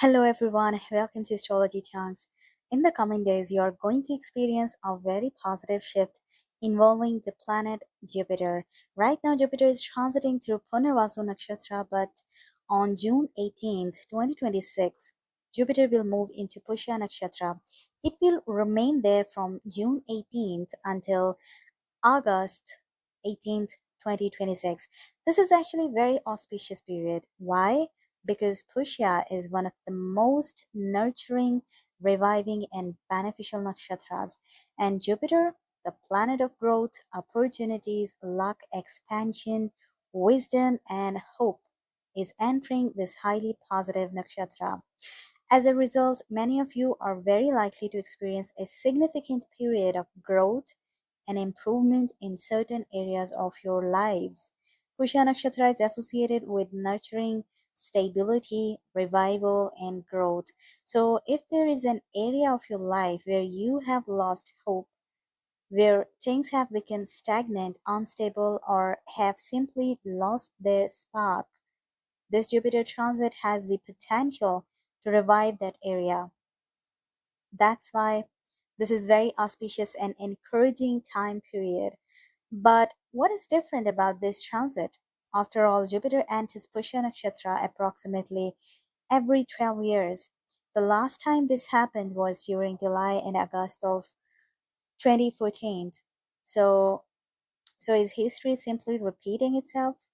Hello everyone, welcome to Astrology Chunks. In the coming days, you are going to experience a very positive shift involving the planet Jupiter. Right now, Jupiter is transiting through Punarvasu Nakshatra, but on June 18th, 2026, Jupiter will move into Pushya Nakshatra. It will remain there from June 18th until August 18th, 2026. This is actually a very auspicious period. Why? Because Pushya is one of the most nurturing, reviving, and beneficial nakshatras. And Jupiter, the planet of growth, opportunities, luck, expansion, wisdom, and hope, is entering this highly positive nakshatra. As a result, many of you are very likely to experience a significant period of growth and improvement in certain areas of your lives. Pushya Nakshatra is associated with nurturing, stability, revival, and growth. So, if there is an area of your life where you have lost hope, where things have become stagnant, unstable, or have simply lost their spark, this Jupiter transit has the potential to revive that area. That's why this is very auspicious and encouraging time period. But what is different about this transit? After all, Jupiter enters Pushya Nakshatra approximately every 12 years. The last time this happened was during July and August of 2014. So, so is history simply repeating itself?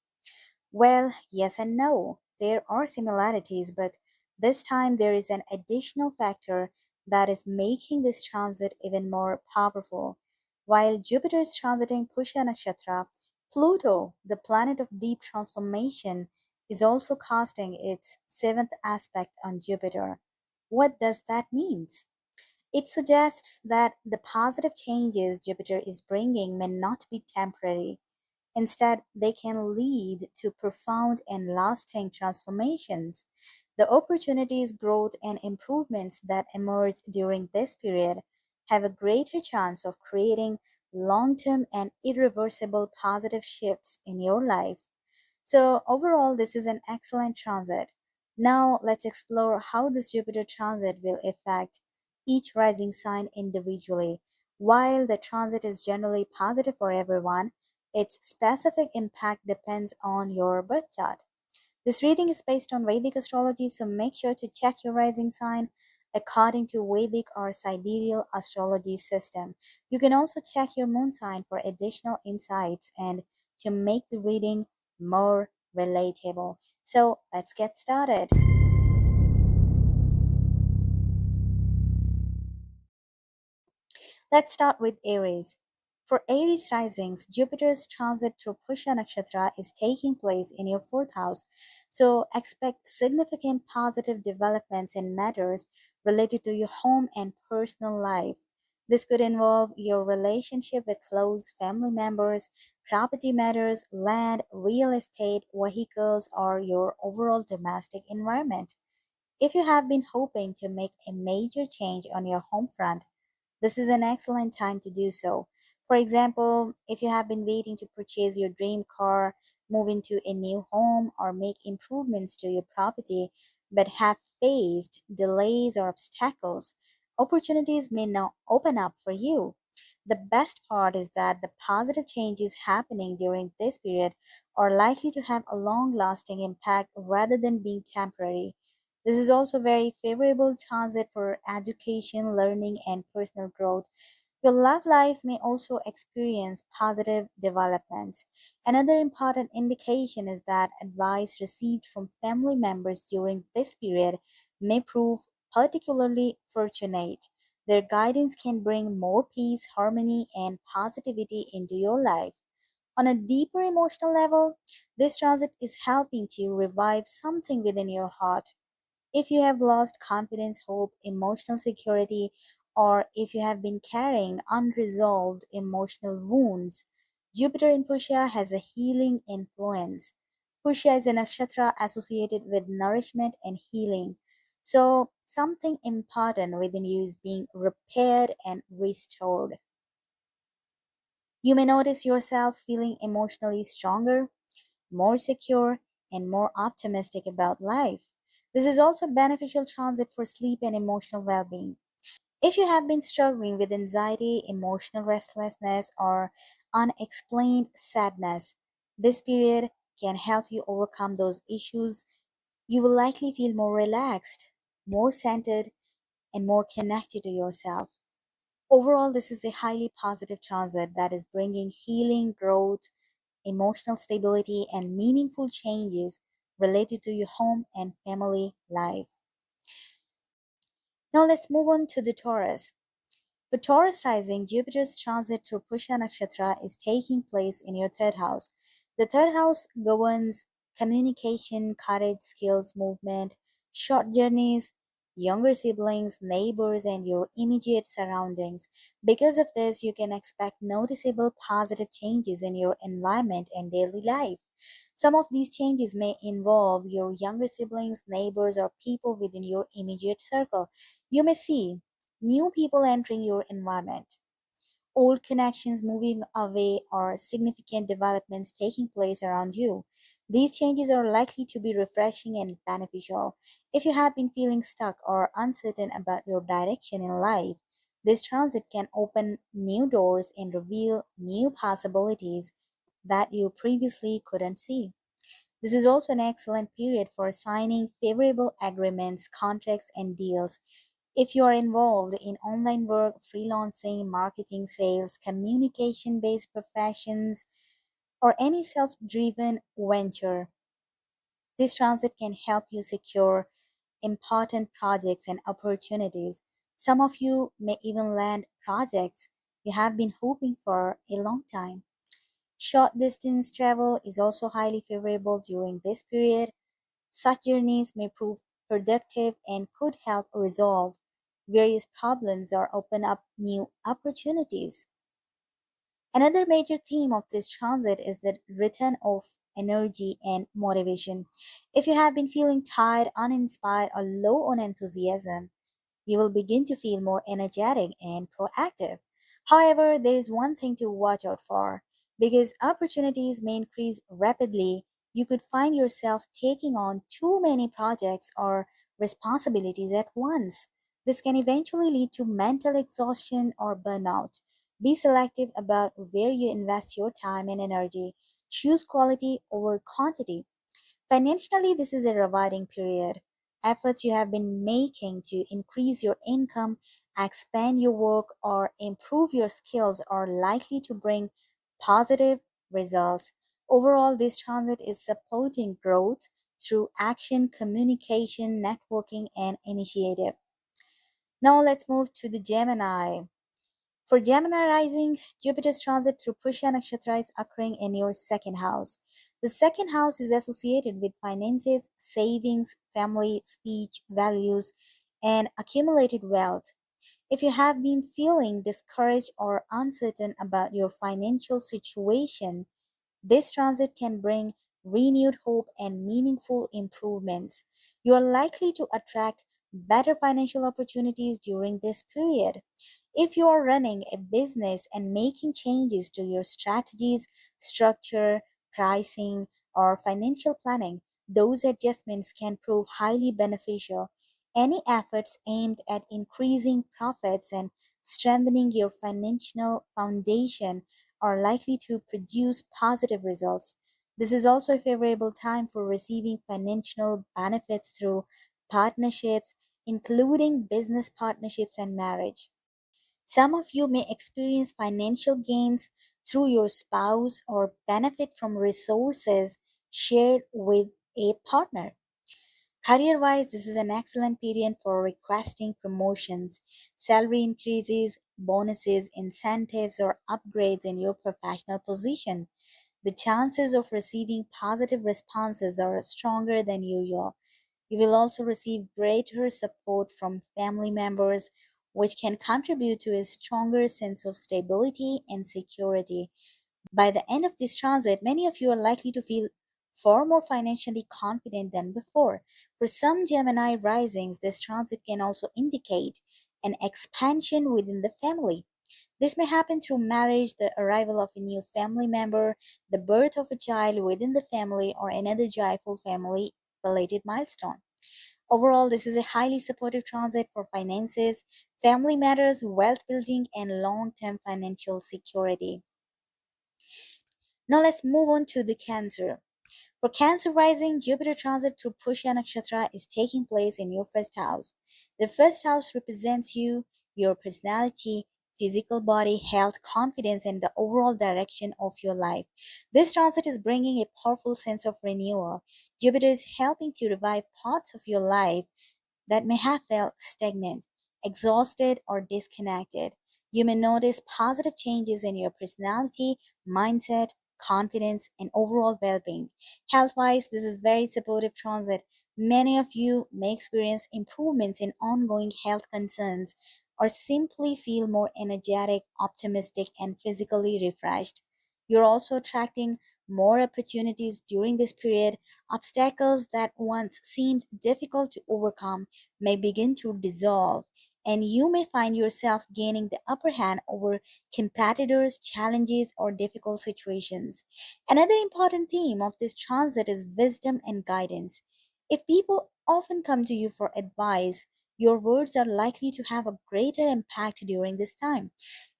Well, yes and no. There are similarities, but this time there is an additional factor that is making this transit even more powerful. While Jupiter is transiting Pushya Nakshatra, Pluto, the planet of deep transformation, is also casting its seventh aspect on Jupiter. What does that mean? It suggests that the positive changes Jupiter is bringing may not be temporary. Instead, they can lead to profound and lasting transformations. The opportunities, growth, and improvements that emerge during this period have a greater chance of creating long term and irreversible positive shifts in your life. So, overall, this is an excellent transit. Now, let's explore how this Jupiter transit will affect each rising sign individually. While the transit is generally positive for everyone, its specific impact depends on your birth chart. This reading is based on Vedic astrology, so make sure to check your rising sign according to Vedic or sidereal astrology system. You can also check your moon sign for additional insights and to make the reading more relatable. So let's get started. Let's start with Aries. For Aries risings, Jupiter's transit through Pushya Nakshatra is taking place in your fourth house, so expect significant positive developments in matters related to your home and personal life. This could involve your relationship with close family members, property matters, land, real estate, vehicles, or your overall domestic environment. If you have been hoping to make a major change on your home front, this is an excellent time to do so. For example, if you have been waiting to purchase your dream car, move into a new home, or make improvements to your property but have faced delays or obstacles, opportunities may now open up for you. The best part is that the positive changes happening during this period are likely to have a long lasting impact rather than being temporary. This is also very favorable transit for education, learning, and personal growth. Your love life may also experience positive developments. Another important indication is that advice received from family members during this period may prove particularly fortunate. Their guidance can bring more peace, harmony, and positivity into your life. On a deeper emotional level, this transit is helping to revive something within your heart. If you have lost confidence, hope, emotional security, or if you have been carrying unresolved emotional wounds, Jupiter in Pushya has a healing influence. Pushya is a nakshatra associated with nourishment and healing. So, something important within you is being repaired and restored. You may notice yourself feeling emotionally stronger, more secure, and more optimistic about life. This is also a beneficial transit for sleep and emotional well being. If you have been struggling with anxiety, emotional restlessness, or unexplained sadness, this period can help you overcome those issues. You will likely feel more relaxed, more centered, and more connected to yourself. Overall, this is a highly positive transit that is bringing healing, growth, emotional stability, and meaningful changes related to your home and family life. Now, let's move on to the Taurus. For Taurus rising, Jupiter's transit through Pushya Nakshatra is taking place in your third house. The third house governs communication, courage, skills, movement, short journeys, younger siblings, neighbors, and your immediate surroundings. Because of this, you can expect noticeable positive changes in your environment and daily life. Some of these changes may involve your younger siblings, neighbors, or people within your immediate circle. You may see new people entering your environment, old connections moving away, or significant developments taking place around you. These changes are likely to be refreshing and beneficial. If you have been feeling stuck or uncertain about your direction in life, this transit can open new doors and reveal new possibilities that you previously couldn't see. This is also an excellent period for signing favorable agreements, contracts, and deals. If you are involved in online work, freelancing, marketing, sales, communication based professions, or any self driven venture, this transit can help you secure important projects and opportunities. Some of you may even land projects you have been hoping for a long time. Short distance travel is also highly favorable during this period. Such journeys may prove productive and could help resolve various problems or open up new opportunities. Another major theme of this transit is the return of energy and motivation. If you have been feeling tired, uninspired, or low on enthusiasm, you will begin to feel more energetic and proactive. However, there is one thing to watch out for. Because opportunities may increase rapidly, you could find yourself taking on too many projects or responsibilities at once. This can eventually lead to mental exhaustion or burnout. Be selective about where you invest your time and energy. Choose quality over quantity. Financially, this is a rewarding period. Efforts you have been making to increase your income, expand your work, or improve your skills are likely to bring positive results. Overall, this transit is supporting growth through action, communication, networking, and initiative. Now, let's move to the Gemini. For Gemini rising, Jupiter's transit through Pushya Nakshatra is occurring in your second house. The second house is associated with finances, savings, family, speech, values, and accumulated wealth. If you have been feeling discouraged or uncertain about your financial situation, this transit can bring renewed hope and meaningful improvements. You are likely to attract better financial opportunities during this period. If you are running a business and making changes to your strategies, structure, pricing, or financial planning, those adjustments can prove highly beneficial. Any efforts aimed at increasing profits and strengthening your financial foundation are likely to produce positive results. This is also a favorable time for receiving financial benefits through partnerships, including business partnerships and marriage. Some of you may experience financial gains through your spouse or benefit from resources shared with a partner. Career wise, this is an excellent period for requesting promotions, salary increases, bonuses, incentives, or upgrades in your professional position. The chances of receiving positive responses are stronger than usual. You will also receive greater support from family members, which can contribute to a stronger sense of stability and security. By the end of this transit, many of you are likely to feel far more financially confident than before. For some Gemini risings, this transit can also indicate an expansion within the family. This may happen through marriage, the arrival of a new family member, the birth of a child within the family, or another joyful family related milestone. Overall, this is a highly supportive transit for finances, family matters, wealth building, and long term financial security. Now let's move on to the Cancer. For Cancer rising, Jupiter transit through Pushya Nakshatra is taking place in your first house. The first house represents you, your personality, physical body, health, confidence, and the overall direction of your life. This transit is bringing a powerful sense of renewal. Jupiter is helping to revive parts of your life that may have felt stagnant, exhausted, or disconnected. You may notice positive changes in your personality, mindset, confidence, and overall well being. Health wise, this is very supportive transit. Many of you may experience improvements in ongoing health concerns or simply feel more energetic, optimistic, and physically refreshed. You're also attracting more opportunities during this period. Obstacles that once seemed difficult to overcome may begin to dissolve, and you may find yourself gaining the upper hand over competitors, challenges, or difficult situations. Another important theme of this transit is wisdom and guidance. If people often come to you for advice, your words are likely to have a greater impact during this time.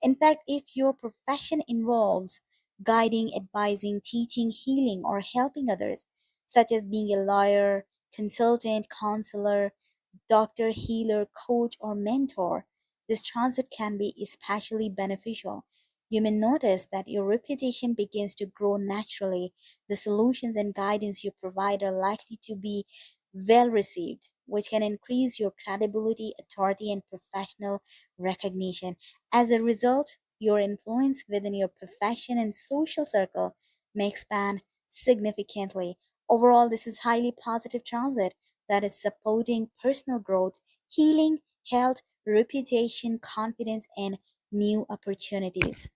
In fact, if your profession involves guiding, advising, teaching, healing, or helping others, such as being a lawyer, consultant, counselor, doctor, healer, coach, or mentor, this transit can be especially beneficial. You may notice that your reputation begins to grow naturally. The solutions and guidance you provide are likely to be well received, which can increase your credibility, authority, and professional recognition. As a result, your influence within your profession and social circle may expand significantly. Overall, this is highly positive transit that is supporting personal growth, healing, health, reputation, confidence, and new opportunities.